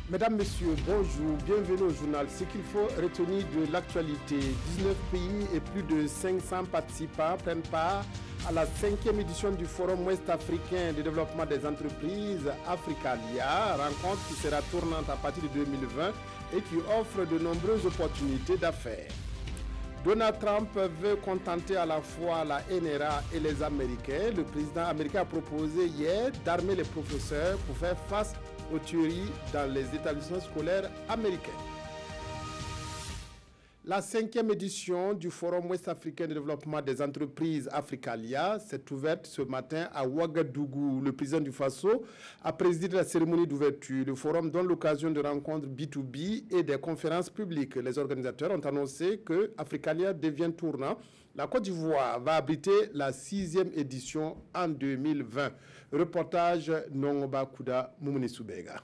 Mesdames, Messieurs, bonjour, bienvenue au journal. Ce qu'il faut retenir de l'actualité, 19 pays et plus de 500 participants prennent part à la 5e édition du Forum ouest-africain de développement des entreprises Africalia, rencontre qui sera tournante à partir de 2020 et qui offre de nombreuses opportunités d'affaires. Donald Trump veut contenter à la fois la NRA et les Américains. Le président américain a proposé hier d'armer les professeurs pour faire face aux tueries dans les établissements scolaires américains. La 5e édition du Forum ouest-africain de développement des entreprises Africalia s'est ouverte ce matin à Ouagadougou. Le président du Faso a présidé la cérémonie d'ouverture. Le forum donne l'occasion de rencontres B2B et des conférences publiques. Les organisateurs ont annoncé que Africalia devient tournant. La Côte d'Ivoire va abriter la 6e édition en 2020. Reportage Nongoba Kouda Moumouni Soubega.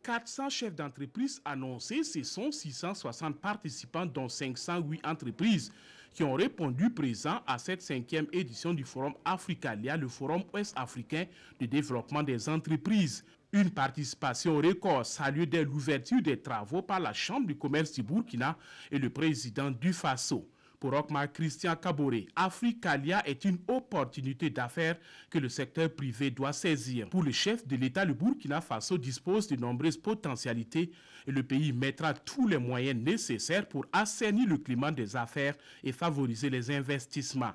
400 chefs d'entreprise annoncés, ce sont 660 participants dont 508 entreprises qui ont répondu présents à cette 5e édition du Forum Africalia, le Forum ouest-africain de développement des entreprises. Une participation record saluée dès l'ouverture des travaux par la Chambre du commerce du Burkina et le président du Faso. Pour Okmar Christian Kaboré, Africalia est une opportunité d'affaires que le secteur privé doit saisir. Pour le chef de l'État, le Burkina Faso dispose de nombreuses potentialités et le pays mettra tous les moyens nécessaires pour assainir le climat des affaires et favoriser les investissements.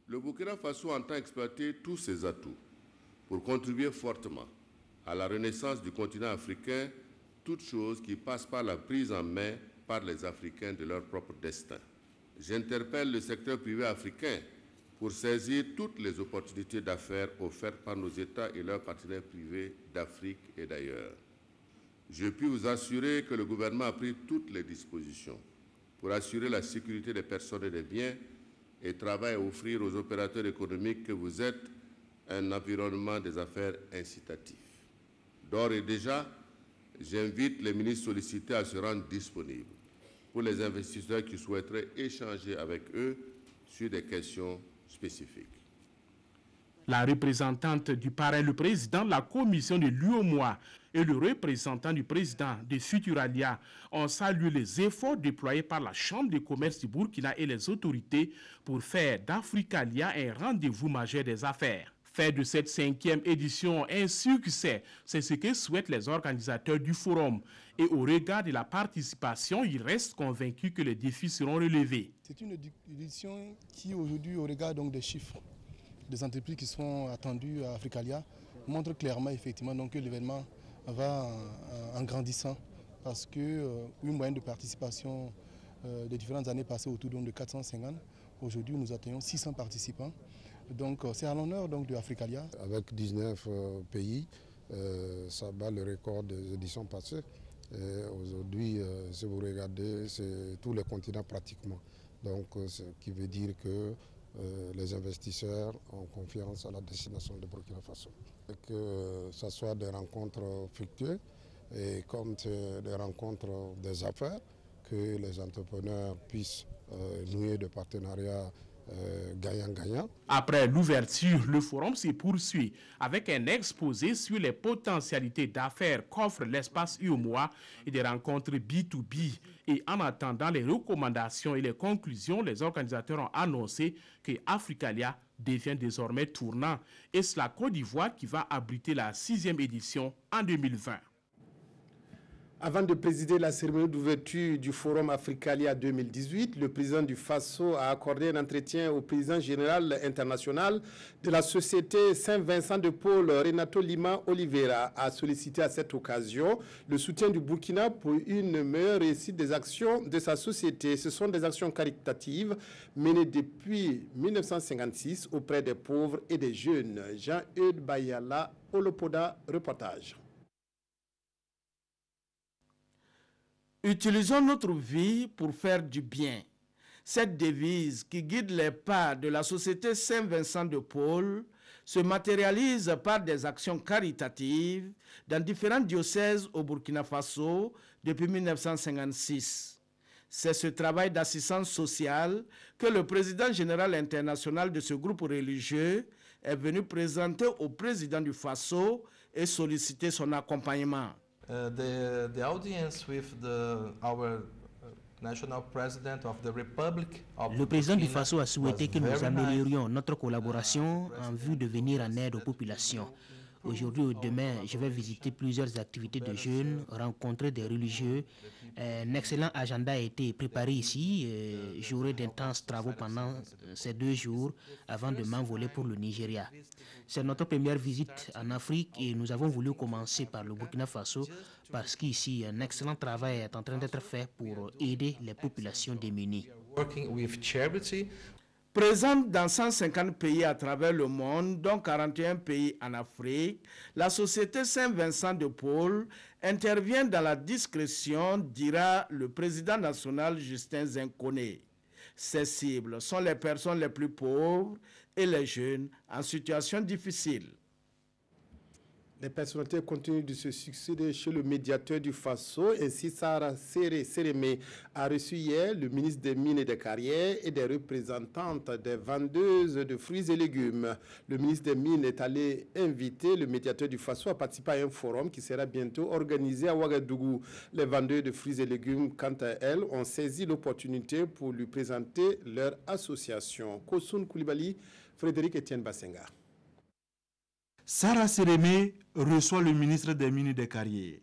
Le Burkina Faso entend exploiter tous ses atouts pour contribuer fortement à la renaissance du continent africain, toute chose qui passe par la prise en main par les Africains de leur propre destin. J'interpelle le secteur privé africain pour saisir toutes les opportunités d'affaires offertes par nos États et leurs partenaires privés d'Afrique et d'ailleurs. Je puis vous assurer que le gouvernement a pris toutes les dispositions pour assurer la sécurité des personnes et des biens et travaille à offrir aux opérateurs économiques que vous êtes un environnement des affaires incitatif. D'ores et déjà, j'invite les ministres sollicités à se rendre disponibles pour les investisseurs qui souhaiteraient échanger avec eux sur des questions spécifiques. La représentante du parrain, le président de la commission de l'UOMOA et le représentant du président de Futuralia ont salué les efforts déployés par la Chambre de commerce du Burkina et les autorités pour faire d'Africalia un rendez-vous majeur des affaires. Faire de cette 5e édition un succès, c'est ce que souhaitent les organisateurs du forum. Et au regard de la participation, ils restent convaincus que les défis seront relevés. C'est une édition qui, aujourd'hui, au regard donc, des chiffres des entreprises qui sont attendues à Africalia, montre clairement effectivement donc, que l'événement va en grandissant. Parce que une moyenne de participation des différentes années passées autour de 450, aujourd'hui nous atteignons 600 participants. Donc c'est à l'honneur de Africalia. Avec 19 pays, ça bat le record des éditions passées. Aujourd'hui, si vous regardez, c'est tous les continents pratiquement. Donc ce qui veut dire que les investisseurs ont confiance à la destination de Burkina Faso. Et que ce soit des rencontres fructueuses et comme des rencontres des affaires, que les entrepreneurs puissent nouer des partenariats gagnant-gagnant. Après l'ouverture, le forum se poursuit avec un exposé sur les potentialités d'affaires qu'offre l'espace UOMOA et des rencontres B2B. Et en attendant les recommandations et les conclusions, les organisateurs ont annoncé que Africalia devient désormais tournant. Et c'est la Côte d'Ivoire qui va abriter la 6e édition en 2020. Avant de présider la cérémonie d'ouverture du Forum Africalia 2018, le président du Faso a accordé un entretien au président général international de la société Saint-Vincent de Paul, Renato Lima Oliveira, a sollicité à cette occasion le soutien du Burkina pour une meilleure réussite des actions de sa société. Ce sont des actions caritatives menées depuis 1956 auprès des pauvres et des jeunes. Jean-Eudes Bayala, Olopoda, reportage. Utilisons notre vie pour faire du bien. Cette devise qui guide les pas de la société Saint-Vincent de Paul se matérialise par des actions caritatives dans différents diocèses au Burkina Faso depuis 1956. C'est ce travail d'assistance sociale que le président général international de ce groupe religieux est venu présenter au président du Faso et sollicité son accompagnement. The audience with our national president of the Republic of Le président du Burkina Faso a souhaité que nous was very améliorions notre collaboration en vue de venir en aide aux populations. Aujourd'hui ou demain, je vais visiter plusieurs activités de jeunes, rencontrer des religieux. Un excellent agenda a été préparé ici. J'aurai d'intenses travaux pendant ces 2 jours avant de m'envoler pour le Nigeria. C'est notre première visite en Afrique et nous avons voulu commencer par le Burkina Faso parce qu'ici, un excellent travail est en train d'être fait pour aider les populations démunies. working with charity. Présente dans 150 pays à travers le monde, dont 41 pays en Afrique, la Société Saint-Vincent de Paul intervient dans la discrétion, dira le président national Justin Zinkoné. Ses cibles sont les personnes les plus pauvres et les jeunes en situation difficile. Les personnalités continuent de se succéder chez le médiateur du Faso. Ainsi, Sarah Sérémé a reçu hier le ministre des Mines et des Carrières et des représentantes des vendeuses de fruits et légumes. Le ministre des Mines est allé inviter le médiateur du Faso à participer à un forum qui sera bientôt organisé à Ouagadougou. Les vendeurs de fruits et légumes, quant à elles, ont saisi l'opportunité pour lui présenter leur association. Kosoun Koulibaly, Frédéric Etienne Bassenga. Sarah Sérémé reçoit le ministre des Mines et des Carrières.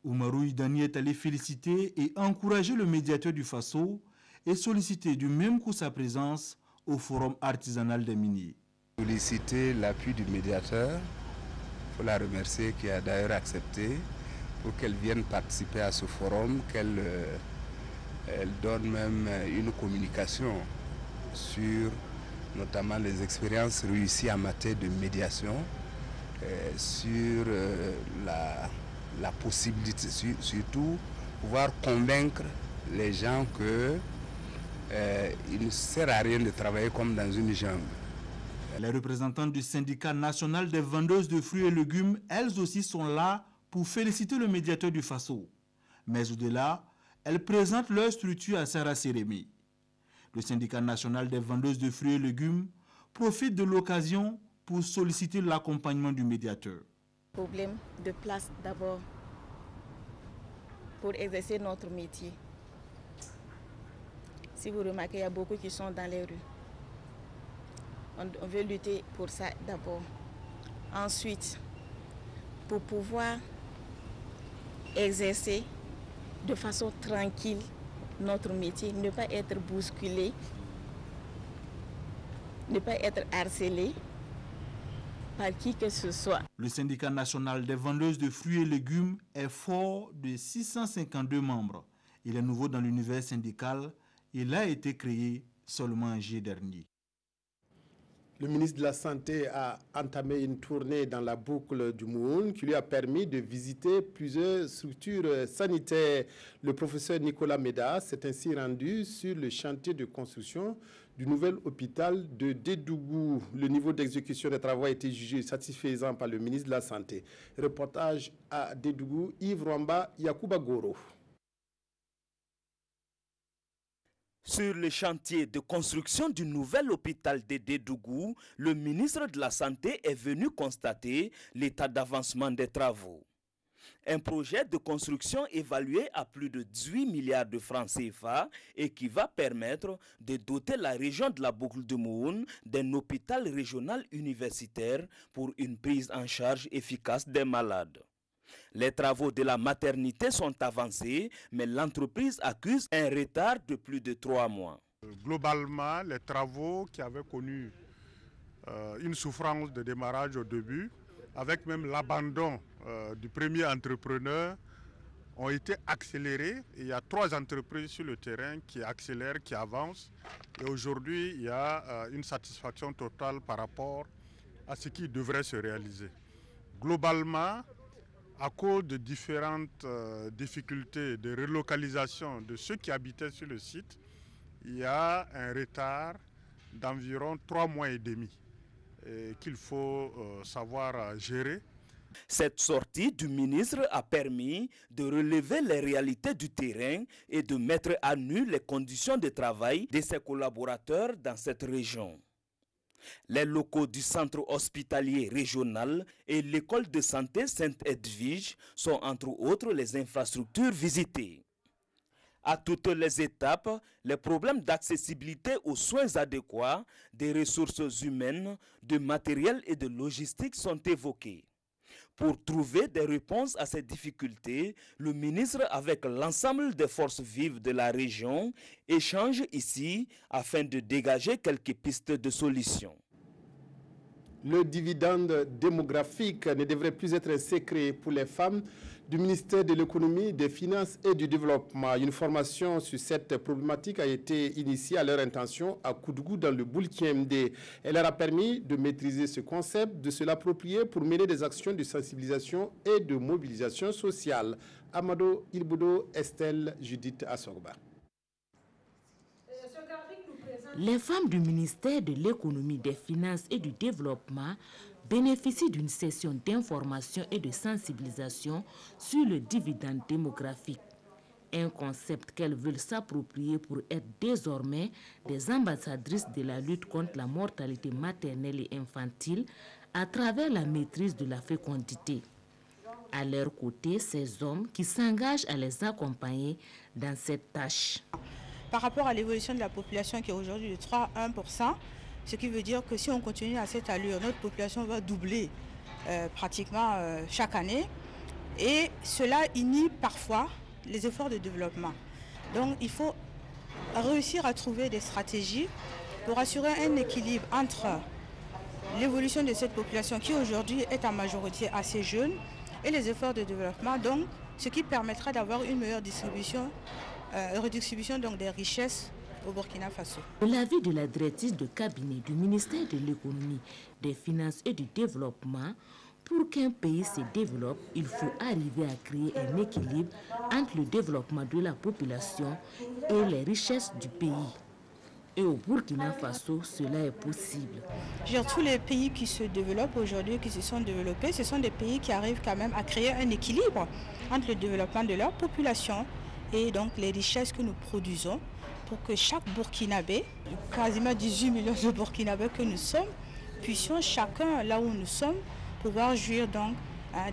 Oumarou Idani est allé féliciter et encourager le médiateur du Faso et solliciter du même coup sa présence au forum artisanal des miniers. Solliciter l'appui du médiateur, il faut la remercier qui a d'ailleurs accepté pour qu'elle vienne participer à ce forum, qu'elle donne même une communication sur notamment les expériences réussies en matière de médiation, sur la possibilité, surtout pouvoir convaincre les gens qu'il ne sert à rien de travailler comme dans une jungle. Les représentantes du syndicat national des vendeuses de fruits et légumes, elles aussi sont là pour féliciter le médiateur du Faso. Mais au-delà, elles présentent leur structure à Sarah Sérémé. Le syndicat national des vendeuses de fruits et légumes profite de l'occasion pour solliciter l'accompagnement du médiateur. Problème de place d'abord pour exercer notre métier. Si vous remarquez, il y a beaucoup qui sont dans les rues. On veut lutter pour ça d'abord. Ensuite, pour pouvoir exercer de façon tranquille notre métier, ne pas être bousculé, ne pas être harcelé par qui que ce soit. Le syndicat national des vendeuses de fruits et légumes est fort de 652 membres. Il est nouveau dans l'univers syndical. Il a été créé seulement en juillet dernier. Le ministre de la Santé a entamé une tournée dans la boucle du Moun qui lui a permis de visiter plusieurs structures sanitaires. Le professeur Nicolas Méda s'est ainsi rendu sur le chantier de construction du nouvel hôpital de Dédougou. Le niveau d'exécution des travaux a été jugé satisfaisant par le ministre de la Santé. Reportage à Dédougou, Yves Rwamba, Yacouba Goro. Sur le chantier de construction du nouvel hôpital de Dédougou, le ministre de la Santé est venu constater l'état d'avancement des travaux. Un projet de construction évalué à plus de 18 milliards de francs CFA et qui va permettre de doter la région de la boucle de Moun d'un hôpital régional universitaire pour une prise en charge efficace des malades. Les travaux de la maternité sont avancés, mais l'entreprise accuse un retard de plus de 3 mois. Globalement, les travaux qui avaient connu une souffrance de démarrage au début, avec même l'abandon du premier entrepreneur, ont été accélérés. Il y a 3 entreprises sur le terrain qui accélèrent, qui avancent. Et aujourd'hui, il y a une satisfaction totale par rapport à ce qui devrait se réaliser. Globalement, à cause de différentes difficultés de relocalisation de ceux qui habitaient sur le site, il y a un retard d'environ 3 mois et demi qu'il faut savoir gérer. Cette sortie du ministre a permis de relever les réalités du terrain et de mettre à nu les conditions de travail de ses collaborateurs dans cette région. Les locaux du centre hospitalier régional et l'école de santé Sainte-Edwige sont entre autres les infrastructures visitées. À toutes les étapes, les problèmes d'accessibilité aux soins adéquats, des ressources humaines, de matériel et de logistique sont évoqués. Pour trouver des réponses à ces difficultés, le ministre avec l'ensemble des forces vives de la région échange ici afin de dégager quelques pistes de solutions. Le dividende démographique ne devrait plus être un secret pour les femmes du ministère de l'économie, des finances et du développement. Une formation sur cette problématique a été initiée à leur intention à Koudougou dans le Boulkiemde. Elle leur a permis de maîtriser ce concept, de se l'approprier pour mener des actions de sensibilisation et de mobilisation sociale. Amado Ilboudo, Estelle, Judith Assorba. Les femmes du ministère de l'économie, des finances et du développement bénéficient d'une session d'information et de sensibilisation sur le dividende démographique. Un concept qu'elles veulent s'approprier pour être désormais des ambassadrices de la lutte contre la mortalité maternelle et infantile à travers la maîtrise de la fécondité. À leur côté, ces hommes qui s'engagent à les accompagner dans cette tâche. Par rapport à l'évolution de la population qui est aujourd'hui de 3 à 1%, ce qui veut dire que si on continue à cette allure, notre population va doubler pratiquement chaque année. Et cela inhibe parfois les efforts de développement. Donc il faut réussir à trouver des stratégies pour assurer un équilibre entre l'évolution de cette population qui aujourd'hui est en majorité assez jeune et les efforts de développement, donc ce qui permettra d'avoir une meilleure redistribution donc des richesses au Burkina Faso. De l'avis de la directrice de cabinet du ministère de l'économie, des finances et du développement, pour qu'un pays se développe, il faut arriver à créer un équilibre entre le développement de la population et les richesses du pays. Et au Burkina Faso, cela est possible. Tous les pays qui se développent aujourd'hui, qui se sont développés, ce sont des pays qui arrivent quand même à créer un équilibre entre le développement de leur population et donc les richesses que nous produisons pour que chaque Burkinabé, quasiment 18 millions de Burkinabés que nous sommes, puissions chacun, là où nous sommes, pouvoir jouir donc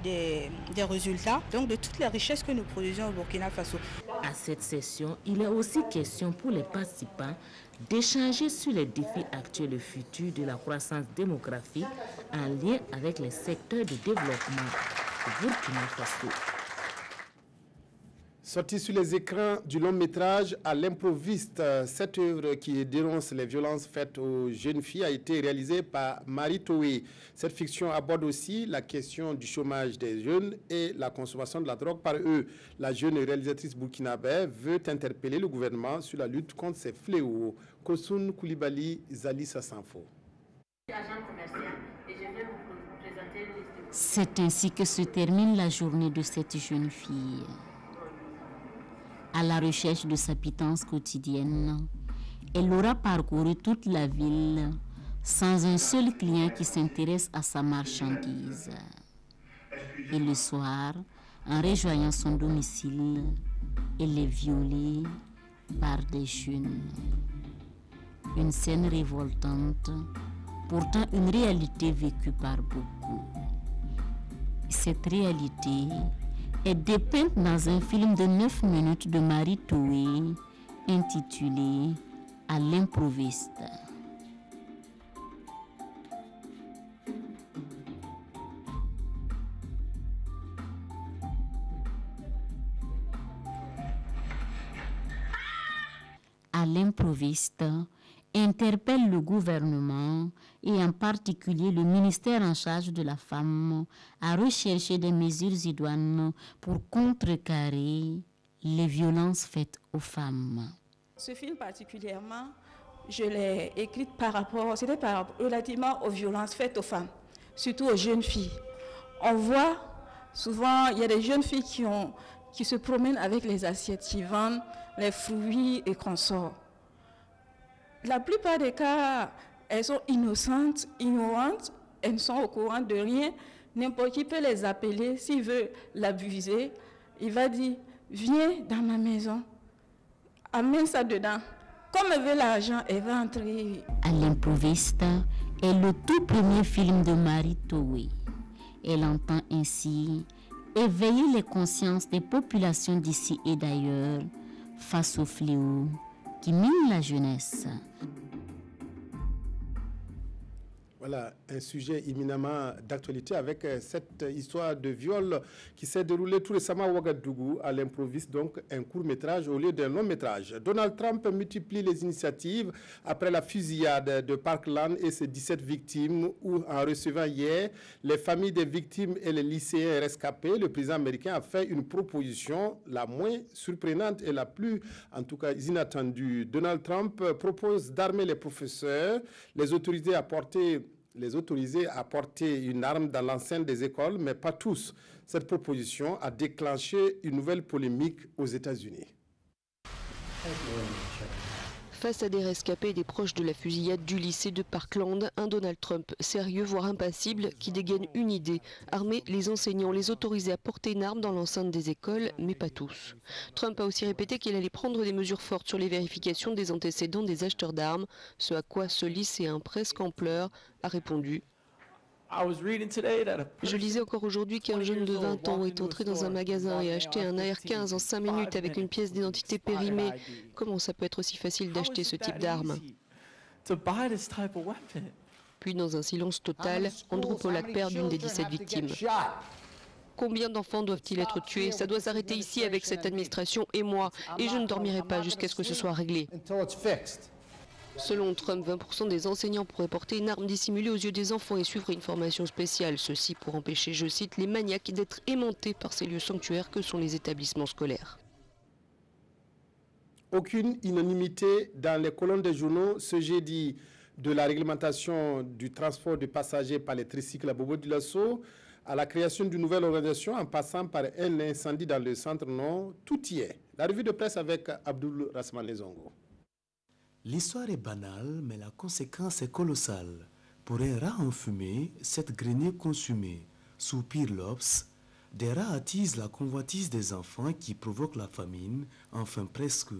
des résultats donc de toutes les richesses que nous produisons au Burkina Faso. À cette session, il est aussi question pour les participants d'échanger sur les défis actuels et futurs de la croissance démographique en lien avec les secteurs de développement au Burkina Faso. Sortie sur les écrans du long métrage à l'improviste, cette œuvre qui dénonce les violences faites aux jeunes filles a été réalisée par Marie Toé. Cette fiction aborde aussi la question du chômage des jeunes et la consommation de la drogue par eux. La jeune réalisatrice burkinabé veut interpeller le gouvernement sur la lutte contre ces fléaux. Kosoun Koulibaly, Zalissa Sanfo. C'est ainsi que se termine la journée de cette jeune fille. À la recherche de sa pitance quotidienne, elle aura parcouru toute la ville sans un seul client qui s'intéresse à sa marchandise. Et le soir, en rejoignant son domicile, elle est violée par des jeunes. Une scène révoltante, pourtant une réalité vécue par beaucoup. Cette réalité est dépeinte dans un film de 9 minutes de Marie Toé intitulé « À l'improviste ». À l'improviste interpelle le gouvernement et en particulier le ministère en charge de la femme à rechercher des mesures idoines pour contrecarrer les violences faites aux femmes. Ce film particulièrement, je l'ai écrit relativement aux violences faites aux femmes, surtout aux jeunes filles. On voit souvent, il y a des jeunes filles qui se promènent avec les assiettes qui vendent les fruits et consorts. La plupart des cas, elles sont innocentes, ignorantes, elles ne sont au courant de rien. N'importe qui peut les appeler, s'il veut l'abuser, il va dire « Viens dans ma maison, amène ça dedans ». Comme elle veut l'argent, elle va entrer. À l'improviste est le tout premier film de Marie Toé. Elle entend ainsi éveiller les consciences des populations d'ici et d'ailleurs face au fléau qui mine la jeunesse. Voilà, un sujet éminemment d'actualité avec cette histoire de viol qui s'est déroulée tout récemment à Ouagadougou. À l'improviste, donc, un court-métrage au lieu d'un long-métrage. Donald Trump multiplie les initiatives après la fusillade de Parkland et ses 17 victimes, où, en recevant hier les familles des victimes et les lycéens rescapés, le président américain a fait une proposition la moins surprenante et la plus, en tout cas, inattendue. Donald Trump propose d'armer les professeurs, les autoriser à porter une arme dans l'enceinte des écoles, mais pas tous. Cette proposition a déclenché une nouvelle polémique aux États-Unis. Face à des rescapés et des proches de la fusillade du lycée de Parkland, un Donald Trump sérieux, voire impassible, qui dégaine une idée: armer les enseignants, les autoriser à porter une arme dans l'enceinte des écoles, mais pas tous. Trump a aussi répété qu'il allait prendre des mesures fortes sur les vérifications des antécédents des acheteurs d'armes, ce à quoi ce lycéen presque en pleurs a répondu: je lisais encore aujourd'hui qu'un jeune de 20 ans est entré dans un magasin et a acheté un AR-15 en 5 minutes avec une pièce d'identité périmée. Comment ça peut être aussi facile d'acheter ce type d'arme? Puis dans un silence total, Andrew Pollack, père d'une des 17 victimes. Combien d'enfants doivent-ils être tués? Ça doit s'arrêter ici avec cette administration et moi. Et je ne dormirai pas jusqu'à ce que ce soit réglé. Selon Trump, 20% des enseignants pourraient porter une arme dissimulée aux yeux des enfants et suivre une formation spéciale. Ceci pour empêcher, je cite, les maniaques d'être aimantés par ces lieux sanctuaires que sont les établissements scolaires. Aucune unanimité dans les colonnes des journaux ce jeudi, de la réglementation du transport de passagers par les tricycles à Bobo-Dioulasso à la création d'une nouvelle organisation en passant par un incendie dans le centre-nord, tout y est. La revue de presse avec Abdoul Rasman Lezongo. L'histoire est banale, mais la conséquence est colossale. Pour un rat enfumé, cette grenier consumée, soupire l'Obs, des rats attisent la convoitise des enfants qui provoquent la famine, enfin presque,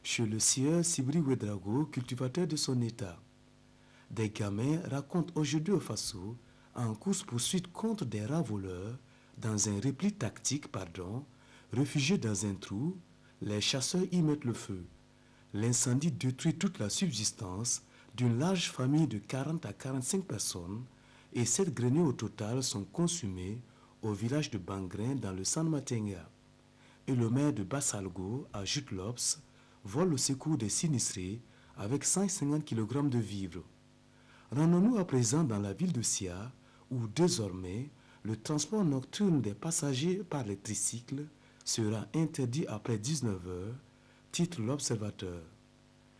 chez le sieur Sibri Ouedraogo, cultivateur de son état. Des gamins racontent aujourd'hui au Faso, en course-poursuite contre des rats voleurs, dans un repli tactique, réfugiés dans un trou, les chasseurs y mettent le feu. L'incendie détruit toute la subsistance d'une large famille de 40 à 45 personnes et 7 greniers au total sont consumés au village de Bangrin dans le San Matenga. Et le maire de Bassalgo, à Jutlops, vole au secours des sinistrés avec 150 kg de vivres. Rendons-nous à présent dans la ville de Sia, où désormais le transport nocturne des passagers par les tricycles sera interdit après 19 h, titre l'Observateur.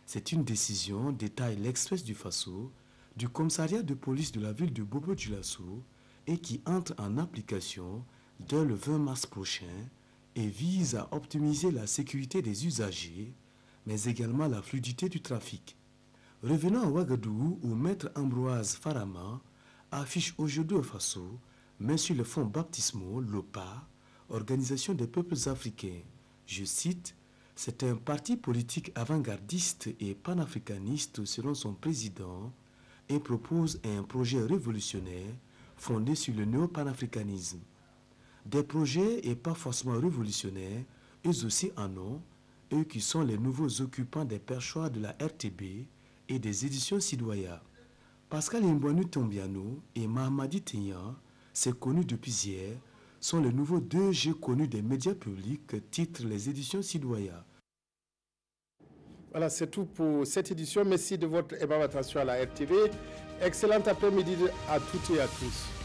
C'est une décision, détaille l'Express du Faso, du commissariat de police de la ville de Bobo-Dioulasso et qui entre en application dès le 20 mars prochain et vise à optimiser la sécurité des usagers, mais également la fluidité du trafic. Revenons à Ouagadougou où Maître Ambroise Farama affiche aujourd'hui au Faso, mais sur le fonds baptismaux, l'OPA, Organisation des peuples africains. Je cite: c'est un parti politique avant-gardiste et panafricaniste selon son président et propose un projet révolutionnaire fondé sur le néo-panafricanisme. Des projets et pas forcément révolutionnaires, eux aussi en ont, eux qui sont les nouveaux occupants des perchoirs de la RTB et des éditions Sidoya. Pascal Mbouanou Tombiano et Mahamadi Tenyan, c'est connu depuis hier, sont les nouveaux 2G connus des médias publics, titre les éditions Sidoya. Voilà, c'est tout pour cette édition. Merci de votre aimable attention à la RTV. Excellent après-midi à toutes et à tous.